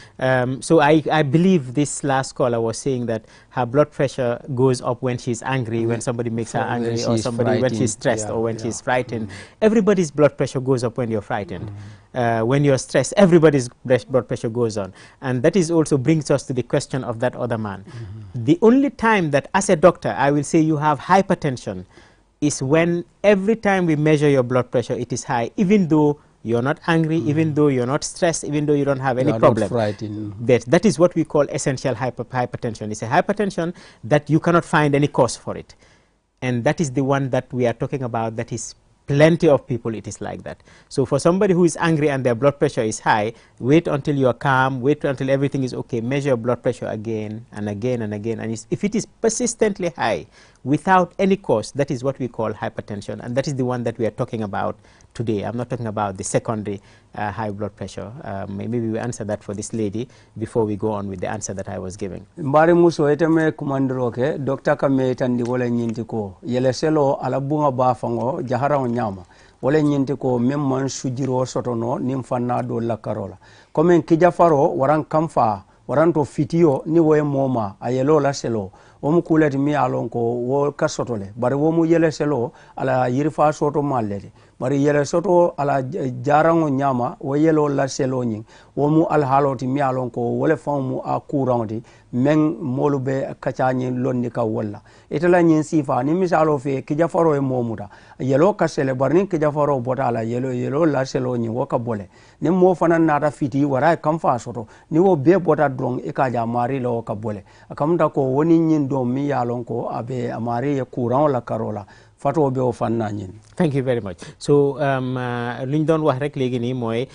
So I believe this last caller was saying that her blood pressure goes up when she's angry, when somebody makes her angry, or somebody when she's stressed or when she's frightened. Everybody's blood pressure goes up when you're frightened. When you're stressed, everybody's blood pressure goes on. And that is also brings us to the question of that other man. The only time that as a doctor, I will say you have hypertension is when every time we measure your blood pressure, it is high, even though you're not angry, even though you're not stressed, even though you don't have any problem. That is what we call essential hypertension. It's a hypertension that you cannot find any cause for it. And that is the one that we are talking about that is plenty of people it is like that. So for somebody who is angry and their blood pressure is high, wait until you are calm, wait until everything is okay, measure your blood pressure again and again and again. And if it is persistently high without any cause, that is what we call hypertension. And that is the one that we are talking about today. I'm not talking about the secondary high blood pressure. Maybe we will answer that for this lady before we go on with the answer that I was giving. Mbari muso eteme kumandro ke doctor kame tandi wole nyinti ko yele selo ala bunga bafango jahara nyama wole nyinti ko memman sujiro sotono nimfanna do la karola comme kija faro waran kamfa waranto fitio ni woye moma ayelo la selo womu kuleti mi alon ko wo kasotole bari womu yele selo ala yirfa soto mallete bari yele soto ala jarango nyama wo yelo la selo nyin womu al haloti mi alon ko wole famu a courant men molube kacani londi ka walla itala nyin sifa ni misalo fe kija faro e momuta yelo kasele barni kija faro botala yelo la selo nyin wo ka bole ni mo fanan nata fiti wara kamfa soto ni wo be bota drong e ka ja mari lo ka bole akamta ko woni nyin do mi yalon ko abe amari e courant la karola fato be o fanna nyin. Thank you very much. So luñ doon wax rek léegi nii mooy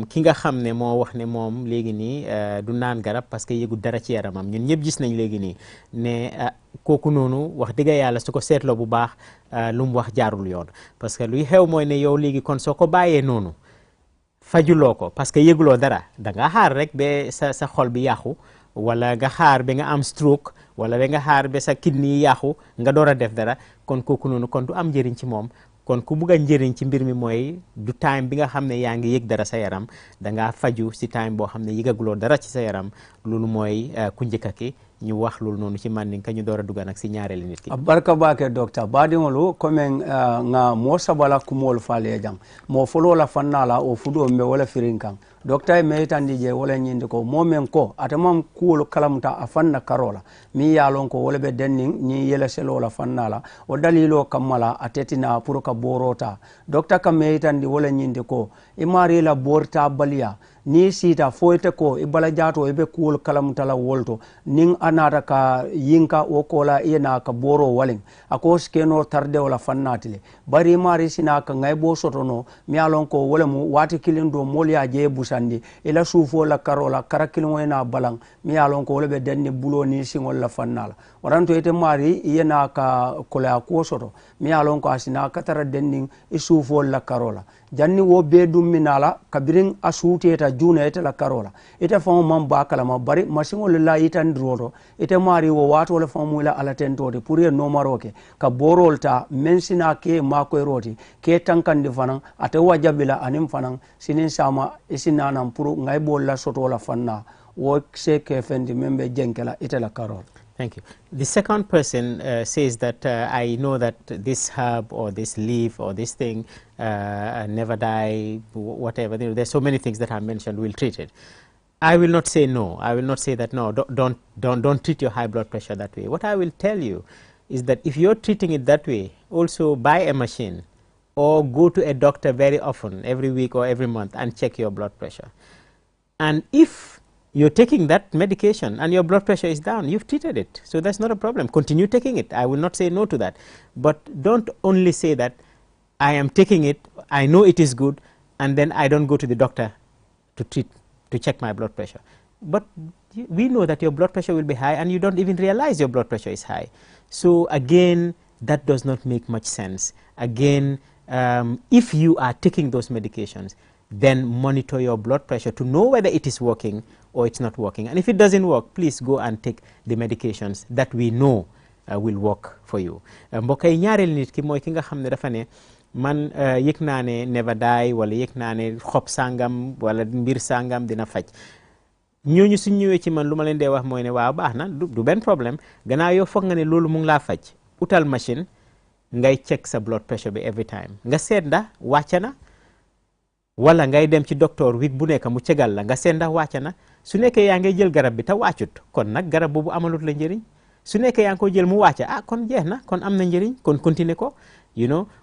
ki nga xam ne moo wax ne moom léegi nii du naan garab parce que yëgu dara ci yaramam ñun ñëpp gis nañ léegi nii ne kooku noonu wax dëgg yàlla su ko seetloo bu baax lu mu wax jaarul yoon parce que luy xew mooy ne yow léegi kon soo ko bàyyee noonu fajuloo ko parce que yëguloo dara da nga xaar rek ba sa xol bi yàqu wala nga xaar ba nga am stroke wala ba nga xaar ba sa kidney yàqu nga door a def dara kon kooku noonu kon du am njëriñ ci moom kon ku bugg a njëriñ ci mbir mi mooy du time bi nga xam ne yaa ngi yëg dara sa yaram da ngaa faju si time boo xam ne yëgaguloo dara ci sa yaram loolu mooy ku njëkk ki ñu wax loolu noonu ci man ka ñu door a dugg nag si ñaareelu nit ki. barka baake docteur baadiŋolu comme nga moo sabala kumoolu faale jang moo foloo la fannala o fudo mbe wala firin kan docteur me tandi je wala nyindi ko mo men ko atamam kuulu kalamuta a fanna karola mi yaalon ko wala be denning ni yele selo la fannala o dalilo kamala atetina pour ka borota docteur kam me tandi wala nyindi ko imari la borta balia ni sita foyte ko ibala jato ibe kuul kalamutala wolto ning anata ka yinka o kola ina ka boro walin ako skeno tarde wala fannatile bari mari sina ka ngaybo sotono mi alon ko wala mu wati kilindo molya je busandi ila sufo la karola karakilmo ina balang mi alon ko wala be denni bulo ni singol la fannala waranto ite mari ina ka kola ko soto mi alon ko asina ka tara denni isufo la karola janni wo be dum minala kabirin asute ta juna ite la karola ite fon man ba kala ma bari masingol la itan droto ite mari wo wato le fon mula ala tentode pour ye no maroke ka borolta mensina ke mako roti ke tankandi fanan ate wajabila anim fanan sinin sama isinanam pour ngay bol la soto la fanna work se ke fendi membe jenkela itela karol. Thank you. The second person says that I know that this herb or this leaf or this thing never die, whatever. There's so many things that are mentioned. We'll treat it. I will not say no. I will not say that no. Don't treat your high blood pressure that way. What I will tell you is that if you're treating it that way, also buy a machine or go to a doctor very often, every week or every month, and check your blood pressure. And if you're taking that medication and your blood pressure is down, you've treated it. So that's not a problem. Continue taking it. I will not say no to that. But don't only say that I am taking it, I know it is good, and then I don't go to the doctor to check my blood pressure. But we know that your blood pressure will be high and you don't even realize your blood pressure is high. So again, that does not make much sense. Again, if you are taking those medications, then monitor your blood pressure to know whether it is working or it's not working. And if it doesn't work, please go and take the medications that we know will work for you. Mbokk yi ñaareel nit ki mooy ki nga xam ne dafa ne man yëg naa ne never die wala yëg naa ne xob sangam wala mbir sangam dina faj. ñooñu suñ ñëwee ci man lu ma leen dee wax mooy ne waaw baax na du benn problème gannaaw yow foog nga ne loolu mu ngi laa faj utal machine ngay check sa blood pressure bi every time nga seet ndax wàcc na wala ngay dem ci docteur week bu nekk mu cegal la nga seet ndax wàcc na su nekkee yaa ngay jël garab bi te wàccut kon nag garab boobu amalut la njëriñ su nekkee yaa ngi ko jël mu wàcc kon jeex na kon am na njëriñ kon continuer ko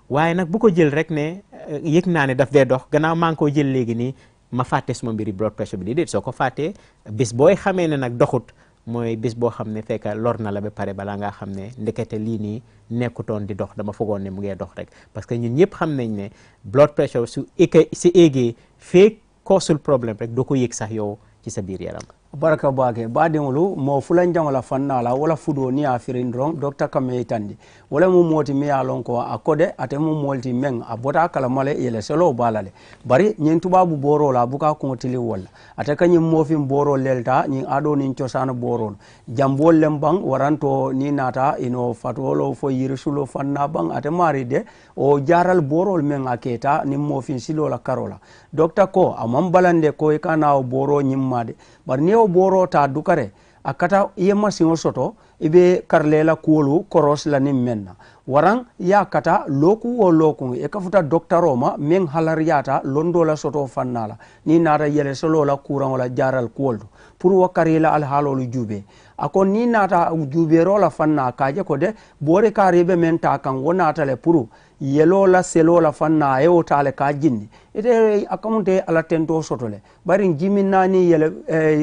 waaye nag bu ko jël rek ne yëg naa ne daf dee dox gannaaw maa ngi koo jël léegi nii ma fàtte suma mbiri blood pressure bi déedéet soo ko fàttee bis booy xamee ne nag doxut mooy bis boo xam ne fekk lor na la ba pare balaa ngaa xam ne ndekete lii nii nekkutoon di dox dama fogoon ne mu ngee dox rek parce que ñun ñëpp xam nañ ne blood pressure su éegee feek koosul problème rek doo ko yëg sax yow ci sa biir yaram. baraka baake baadiŋolu mo fulanjaŋo la fanna la wala fudo ni a firin doroŋ docteur kame yitandi wala mu mooti mi ye a loŋ ko a kode ate mu moolti meŋ a bota kalama le yele selo bala le bari ñiŋ tubaabu booro la buka kuŋo tili walla ate ka ñiŋ moofin booro lelta ñiŋ ado niŋ cosaanu boorolu jamboolu lem baŋ waranto ni naata ino fatolo fo yirisulo fanna baŋ ate maari de o jaaral boorolu meŋ a keeta niŋ moofin siloo la karo la docteur ko a maŋ balande ko i ka naa o booro ñiŋ ma de bari niŋ o boro ta dukare akata iye masiŋo soto ibe karlela kuwolu koros la niŋ meŋ na waraŋ ya kata looku wo lookuŋ i ka futa doktaro ma meŋ halariyata londo la soto fanna la niŋ naata yele solo la kuraŋo la jaaral kuwolu to pour wo kari la alhaalolu juube a ko niŋ naata juubeero la fanna ka je ko de boori kaari be meŋ ta kaŋ wo naata le pour yelo la selo la fanna a ye wo taale ka jinni ite a kamunte ala tento soto le bari jimin naani yele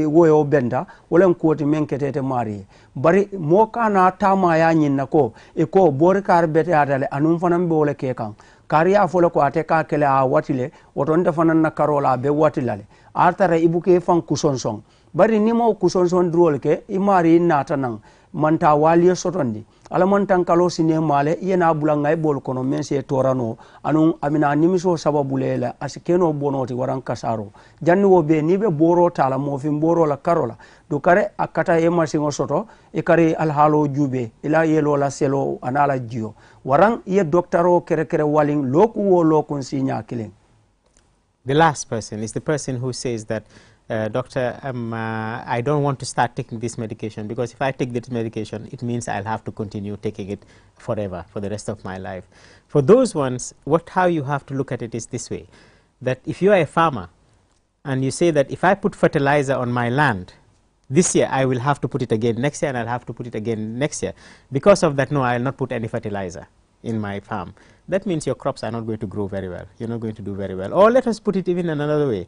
woyo benda wolen kuwoti meŋ ketete maari ye bari moo kana taamaya ñiŋ na ko i ko boori kaari beteyaata le anuŋ fanaŋ be wo le ke kaŋ kaari ye fo le ko ate ka kele a wati le woto nte fanaŋ na karo la a be wati la le a tara i buke faŋ kusonsoŋ bari ni mo kusonsoŋ durol ke i maari i naata naŋ manta waaliye sotondi ala mantan kalo sine male yena bulanga e bol kono men se torano anu amina nimiso sababu lela asikeno bonoti waran kasaro janni wo be ni be boro tala mo fi boro la karola do kare akata e masingo soto e kare al halo jube ila yelo la selo anala jio waran ye doktaro kere kere walin loku wo lokun sinya killing. The last person is the person who says that doctor, I don't want to start taking this medication because if I take this medication, it means I'll have to continue taking it forever, for the rest of my life. For those ones, how you have to look at it is this way, that if you are a farmer and you say that if I put fertilizer on my land, this year I will have to put it again next year and I'll have to put it again next year. Because of that, no, I'll not put any fertilizer in my farm. That means your crops are not going to grow very well. You're not going to do very well. Or let us put it even another way.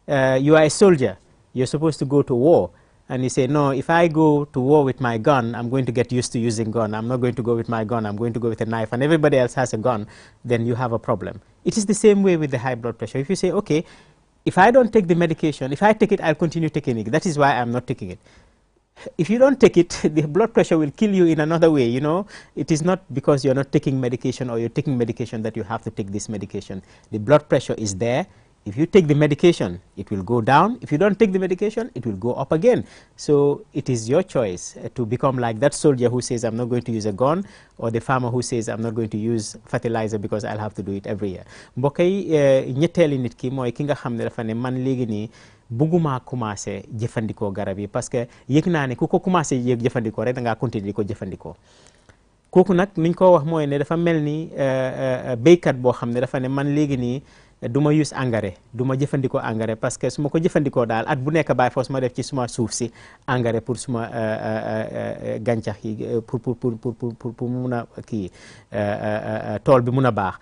You are a soldier, you're supposed to go to war, and you say, no, if I go to war with my gun, I'm going to get used to using gun. I'm not going to go with my gun, I'm going to go with a knife, and everybody else has a gun, then you have a problem. It is the same way with the high blood pressure. If you say, okay, if I don't take the medication, if I take it, I'll continue taking it. That is why I'm not taking it. If you don't take it, the blood pressure will kill you in another way, you know. It is not because you're not taking medication or you're taking medication that you have to take this medication. The blood pressure is there. If you take the medication, it will go down. If you don't take the medication, it will go up again. So it is your choice to become like that soldier who says, I'm not going to use a gun, or the farmer who says, I'm not going to use fertilizer because I'll have to do it every year. Mbokk yi ñetteeli nit ki mooy ki nga xam ne dafa ne man léegi nii bugguma commencé jëfandikoo garab yi parce que yëg naa ne ku ko commencé jëfandikoo rek da ngaa continuer di ko jëfandikoo kooku nag niñ ko wax mooy ne dafa mel ni béykat boo xam ne dafa ne man léegi nii du ma use engrais du ma jëfandikoo engrais parce que su ma ko jëfandikoo daal at bu nekk bàyyi foofu ma def ci suma suuf si engrais pour suma gàncax yi pour mu mun a kii tool bi mun a baax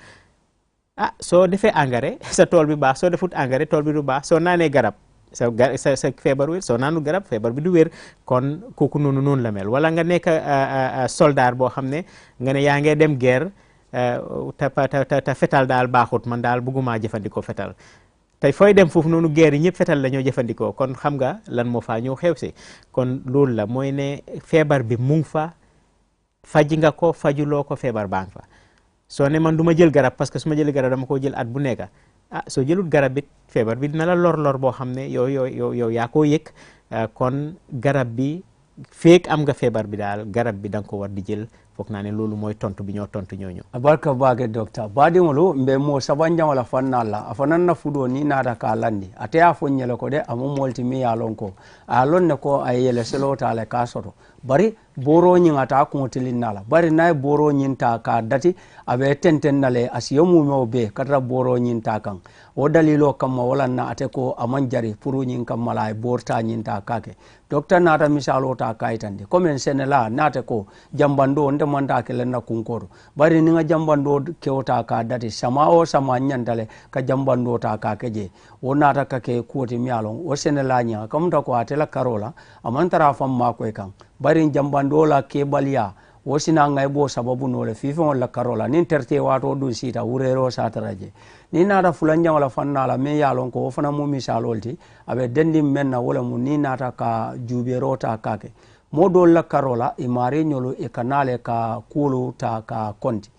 soo defee engrais sa tool bi baax soo defut engrais tool bi du baax soo naanee garab sa feebar wér soo naanu garab feebar bi du wér kon kooku noonu la mel wala nga nekk soldat boo xam ne nga ne yaa ngee dem guerre te fetal daal baaxut man daal bëgguma jëfandikoo fetal tey fooy dem foofu noonu guerre yi ñëpp fetal la ñoo jëfandikoo kon xam nga lan moo faa ñëw xew si kon loolu la mooy ne feebar bi mu ngi fa faji nga ko fajuloo ko feebar baa ngi fa soo ne man du ma jël garab parce que su ma jëlee garab dama ko jël at bu nekk soo jëlut garab it feebar bi dina la lor boo xam ne yow yaa koo yëg kon garab bi feek am nga feebar bi daal garab bi da nga ko war di jël foog naa ne loolu mooy tontu bi ñoo tontu ñooñu abarka baage docteur baadiŋolu mbe moo sabanjaŋo la fanna la a fanan na fudo ni naata ka landi ate a fo ñele ko de amu molti mi ye lon ko a lon ne ko a yele selo ta le ka soto bari boro ñiŋ ata kuŋo tilin na la bari na ye boro ñiŋ ta ka dati a be tenten na le asiyo mumeo be katara boro ñiŋ ta kaŋ wo dalilo kamma wala na ate ko a maŋ jari pour ñiŋ kamma la a ye borta ñiŋ ta ka ke docteur naata misalo ta kayitandi comme sene la naate ko jambando nte manta kelen na kunkoro bari ni nga jambando kewta ka dati sama o sama nyantale ka jambando ta ka keje o nata ka ke kuoti mialon o sene la nya kamta ko atela karola amantara fam ma ko kan bari jambando la ke balia wo sina ngai bo sababu no le fifo la karola nin terte wato dun sita urero sataraje ni nata fulanja wala fanna la me yalon ko fana mu misalolti abe dendi menna wala mu ni nata ka jubero ta kake modol la karola e mari nyolo e kanale ka kulu ta ka konti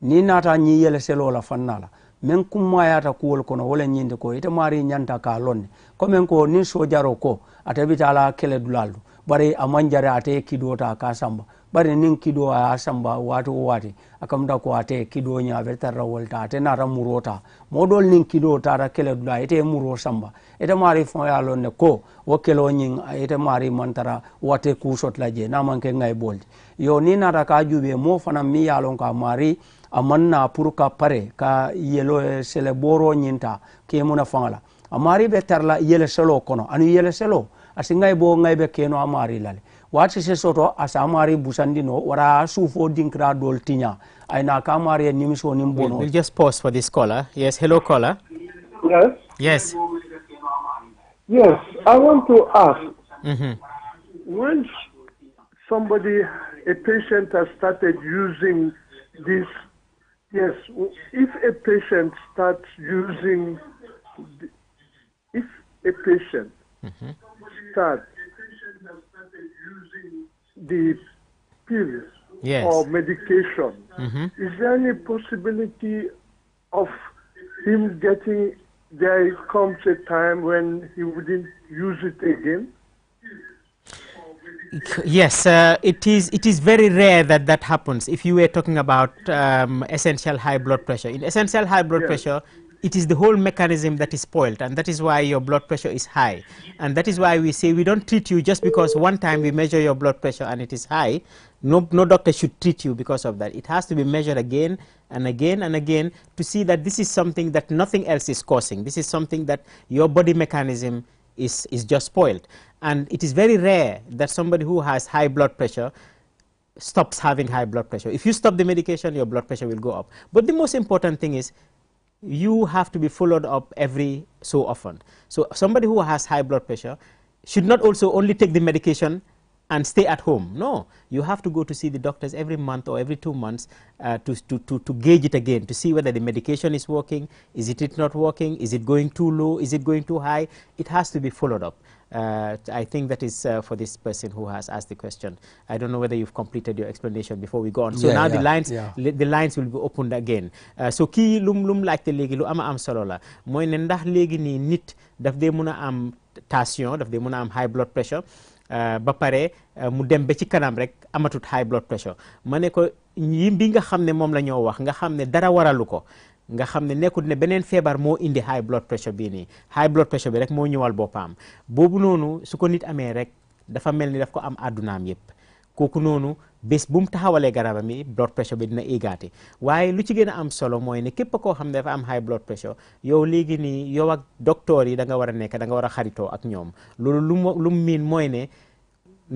ni nata nyi yele selo la fannala men kumma yata kuwol kono wala nyinde ko ite mari nyanta ka lonne comme ko ni sojaro ko atabita la kele dulaldu bari amanjare ate kidota ka samba bari nin kido a samba wati akamda ko ate kido nya vertara wolta ate na ramurota modol nin kido tara kele dula ite muro samba ite mari fon ya lonne ko wokelo nyin ite mari mantara wate kusot laje na manke ngai boldi yo ni na ka jube mo fana mi ya lon ka mari amanna pour ka pare ka yelo sele boro nyinta ke muna fangala amari be tarla yele selo kono anu yele selo asingai bo ngai be keno amari lale wati se soto asamari busandino wara sufo dinkra dol tinya aina kamari nimiso nimbono. We'll just pause for this caller. Yes, hello caller. Yes. Yes. I want to ask when somebody, a patient has started using this, yes, if a patient starts using, if a patient starts the pills or medication, is there any possibility of him getting, there comes a time when he wouldn't use it again? Yes, it is very rare that happens. If you were talking about essential high blood pressure. In essential high blood pressure, it is the whole mechanism that is spoiled, and that is why your blood pressure is high. And that is why we say we don't treat you just because one time we measure your blood pressure and it is high. No doctor should treat you because of that. It has to be measured again and again and again to see that this is something that nothing else is causing. This is something that your body mechanism is just spoiled. And it is very rare that somebody who has high blood pressure stops having high blood pressure. If you stop the medication, your blood pressure will go up. But the most important thing is you have to be followed up every so often. So somebody who has high blood pressure should not also only take the medication and stay at home. No, you have to go to see the doctors every month or every 2 months to gauge it again, to see whether the medication is working, is it not working, is it going too low, is it going too high. It has to be followed up. I think that is for this person who has asked the question. I don't know whether you've completed your explanation before we go on. So now the lines will be opened again. So kii lum laajte léegi lu am solo la mooy ne ndax léegi nii nit daf dee mun a am tension, daf dee mun a am high blood pressure ba pare mu dem ba ci kanam rek amatut high blood pressure. Ma ne ko yi bi nga xam ne moom la ñoo wax nga xam ne dara waralu ko nga xam ne nekkul ne beneen feebar moo indi high blood pressure bii nii high blood pressure bi rek moo ñëwal boppam boobu noonu su ko nit amee rek dafa mel ni daf ko am àddunaam yëpp kooku noonu bés bu mu taxawalee garabam yi blood pressure bi dina égaati waaye lu ci gën a am solo mooy ne képp koo xam ne dafa am high blood pressure yow léegi nii yow ak docteur yi da nga war a nekk da nga war a xaritoo ak ñoom loolu lu mu miin mooy ne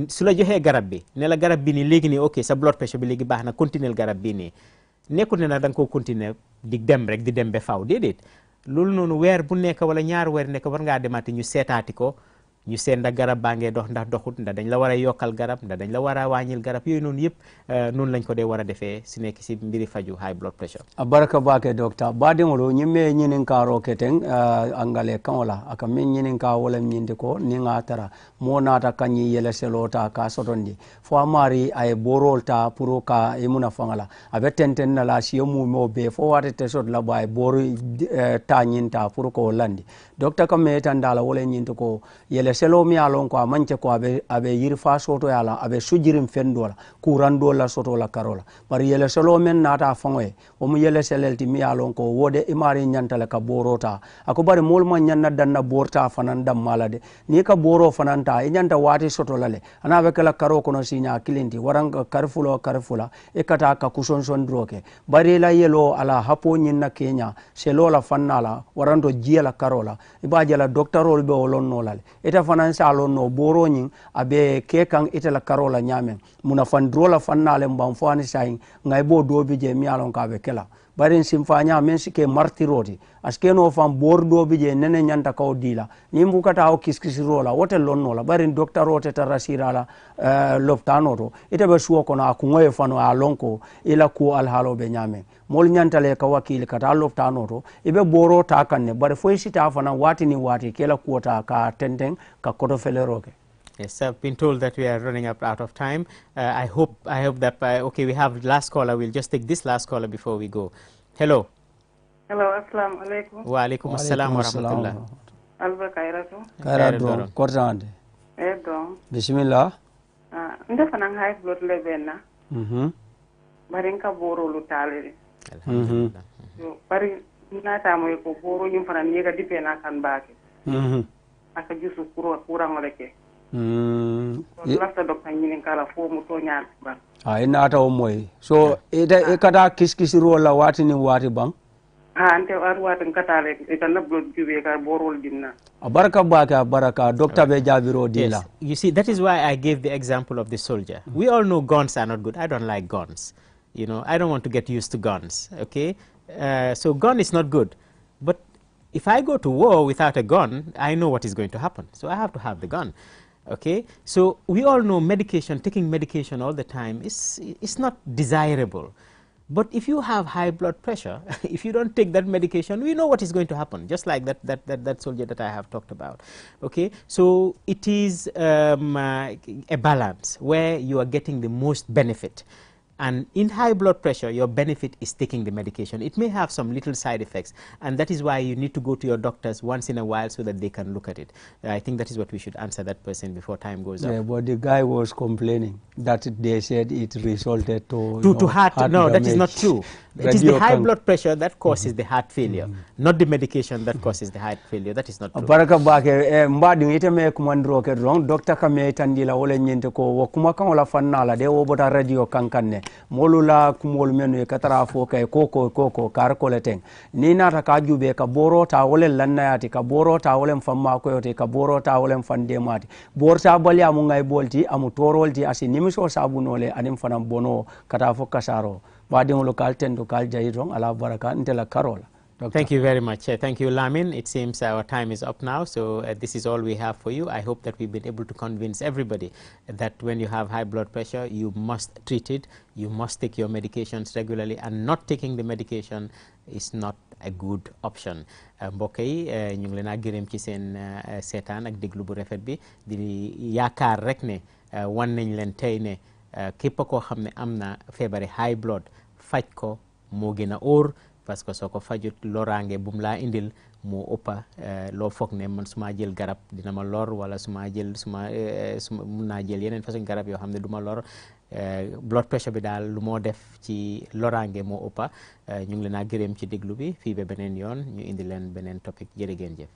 su la joxee garab bi ne la garab bi nii léegi nii ok sa blood pressure bi léegi baax na continuer garab bi nii nekkul ne nag da nga koo continuer di dem rek di dem ba faw déedéet loolu noonu weer bu nekk wala ñaari weer nekk war ngaa demaati ñu seetaati ko ñu seet ndax garab baa ngee dox ndax doxut ndax dañ la war a yokkal garab ndax dañ la war a wàññil garab yooyu noonu yëpp noonu lañ ko dee war a defee si nekk si mbiri faju high blood pressure a baraka bake docteur badingolo ñimme ñinin karo keten angale kangola aka min ñinin ka wala ñindi ko ni nga tara mo nata kanyi yele selota ka sotondi fo amari ay borolta pour ka imuna fangala abe tenten na la siyo mu mo be fo wate te sot la bay boru ta ñinta pour ko landi docteur kam metan dala wala ñindi ko yele selo mi alon ko amance ko abe yirfa soto yala abe sujirim fendola kurando la soto la karola bari yele selo men nata fangoy o mu yele selelti mi alon ko wode imari nyantale ka borota ako bari mol ma nyanna danna borta fanan dam malade ni ka boro fananta e nyanta wati soto lale ana be kala karo kono sinya kilinti waranga karfula e kata ka kuson son droke bari la yelo ala hapo nyinna kenya selo la fannala warando jiela karola ibaje la doctorol be olonno lale ita fanan salo no boro nyin abe ke kan ita la karola nyamen muna fandrola fannale mbam fani sai ngai bo dobi je mi alon ka be kela barin simfanya men sike martiroti aske no fam bordo bi je nene nyanta kaw dila nimbu kata o kiskisirola wotel lonnola barin doctor rote tarasirala loptano to ita be suwo kono aku ngoye fano a lonko ila ku alhalo be nyame mol nyantale ka wakil kata loptano to ibe boro ta kanne bare foy sita fana wati ni wati kela kuota ka tenten ka koto feleroke. Yes, I've been told that we are running up out of time. I hope that okay, we have last caller. We'll just take this last caller before we go. Hello. Hello, assalamu alaikum. Wa alaikum assalam wa rahmatullah. Alba kairatu. Kairatu kortande. Edo. Bismillah. Nda fanang high blood level na. Barinka boro lu talere. Alhamdulillah. Bari na ta moy ko boro nyum fanan yega dipena kan baake. Aka jusu kurang leke. Lafta dokta ñinin kala fo mu to ñaan ba ina ta o moy so e kata kiskisi rola wati ni wati bang ante ar wati katale e tan nabdo jube ka borol dinna baraka doctor be jabiro dila. Yes. You see, that is why I gave the example of the soldier. We all know guns are not good. I don't like guns. You know, I don't want to get used to guns. Okay, so gun is not good, but if I go to war without a gun, I know what is going to happen. So I have to have the gun. Okay, so we all know medication, taking medication all the time is not desirable. But if you have high blood pressure, if you don't take that medication, we know what is going to happen, just like that soldier that I have talked about. Okay, so it is a balance where you are getting the most benefit. And in high blood pressure, your benefit is taking the medication. It may have some little side effects, and that is why you need to go to your doctors once in a while so that they can look at it. I think that is what we should answer that person before time goes up. Yeah, but the guy was complaining that they said it resulted to heart no, that is not true. It is the high blood pressure that causes the heart failure, not the medication that causes the heart failure. That is not true. Baraka bake mbadi ite me kumandro ke wrong doctor kame tandila wole nyente ko wakuma kan wala fannala de wobota radio kankanne molula kumol menu katara fo kay koko kar koleteng ni nata ka jube ka boro ta wole lannayati ka boro ta wole famma ko yote ka boro ta wole fande mati borta bali amu ngay bolti amu torolti asi nimiso sabunole anim fanam bono kata fo kasaro badi lokal tendo kal jayrong ala baraka intela karola. Doctor. Thank you very much. Thank you, Lamin. It seems our time is up now, so this is all we have for you. I hope that we've been able to convince everybody that when you have high blood pressure, you must treat it, you must take your medications regularly, and not taking the medication is not a good option. Mbokk yi ñu ngi leen a gërëm ci seen seetaan ak déglu bu rafet bi di yaakaar rek ne wan nañ leen tey ne képp koo xam ne am na feebari high blood faj ko moo gën a óor parce que soo ko fajut loraange bu mu laa indil moo ëppa loo foog ne man su ma jël garab dina ma lor wala su ma jël mun naa jël yeneen façon garab yoo xam ne du ma lor blood pressure bi daal lu moo def ci loraange moo ëppa ñu ngi leen a gërëm ci déglu bi fii ba beneen yoon ñu indi leen beneen topic jërë ngeen jëf